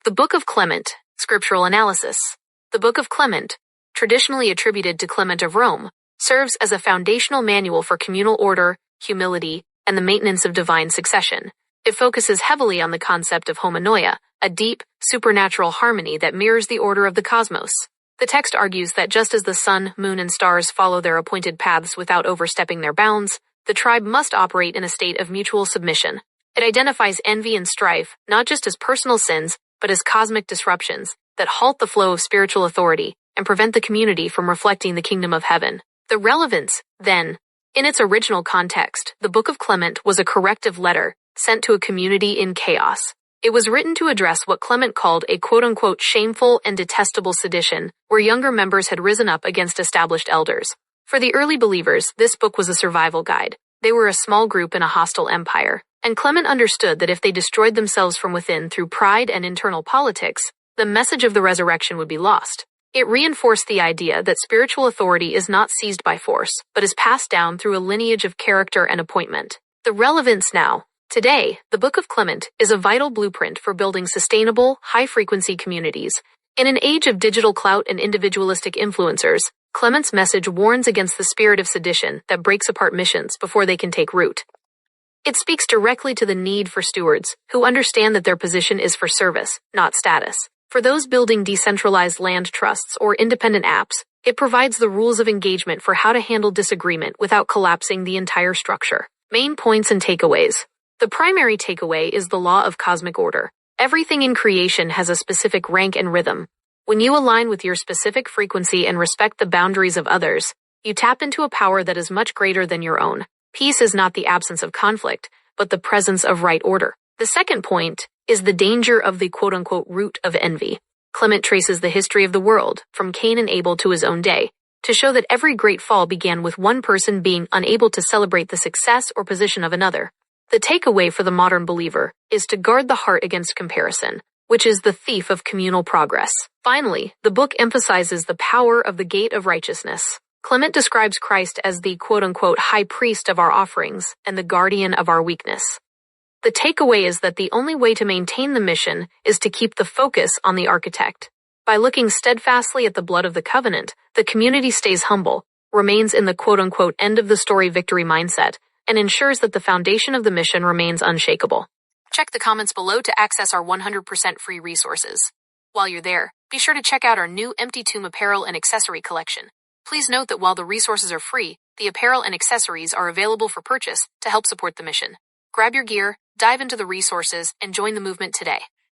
The Book of Clement, Scriptural Analysis. The Book of Clement, traditionally attributed to Clement of Rome, serves as a foundational manual for communal order, humility, and the maintenance of divine succession. It focuses heavily on the concept of homonoia, a deep, supernatural harmony that mirrors the order of the cosmos. The text argues that just as the sun, moon, and stars follow their appointed paths without overstepping their bounds, the tribe must operate in a state of mutual submission. It identifies envy and strife not just as personal sins, but as cosmic disruptions that halt the flow of spiritual authority and prevent the community from reflecting the kingdom of heaven. The relevance, then. In its original context, the Book of Clement was a corrective letter sent to a community in chaos. It was written to address what Clement called a quote-unquote shameful and detestable sedition, where younger members had risen up against established elders. For the early believers, this book was a survival guide. They were a small group in a hostile empire, and Clement understood that if they destroyed themselves from within through pride and internal politics, the message of the resurrection would be lost. It reinforced the idea that spiritual authority is not seized by force, but is passed down through a lineage of character and appointment. The relevance now. Today, the Book of Clement is a vital blueprint for building sustainable, high-frequency communities. In an age of digital clout and individualistic influencers, Clement's message warns against the spirit of sedition that breaks apart missions before they can take root. It speaks directly to the need for stewards who understand that their position is for service, not status. For those building decentralized land trusts or independent apps, it provides the rules of engagement for how to handle disagreement without collapsing the entire structure. Main points and takeaways. The primary takeaway is the law of cosmic order. Everything in creation has a specific rank and rhythm. When you align with your specific frequency and respect the boundaries of others, you tap into a power that is much greater than your own. Peace is not the absence of conflict, but the presence of right order. The second point is the danger of the quote-unquote root of envy. Clement traces the history of the world, from Cain and Abel to his own day, to show that every great fall began with one person being unable to celebrate the success or position of another. The takeaway for the modern believer is to guard the heart against comparison, which is the thief of communal progress. Finally, the book emphasizes the power of the gate of righteousness. Clement describes Christ as the quote-unquote high priest of our offerings and the guardian of our weakness. The takeaway is that the only way to maintain the mission is to keep the focus on the architect. By looking steadfastly at the blood of the covenant, the community stays humble, remains in the quote-unquote end-of-the-story victory mindset, and ensures that the foundation of the mission remains unshakable. Check the comments below to access our 100% free resources. While you're there, be sure to check out our new Empty Tomb apparel and accessory collection. Please note that while the resources are free, the apparel and accessories are available for purchase to help support the mission. Grab your gear, dive into the resources, and join the movement today.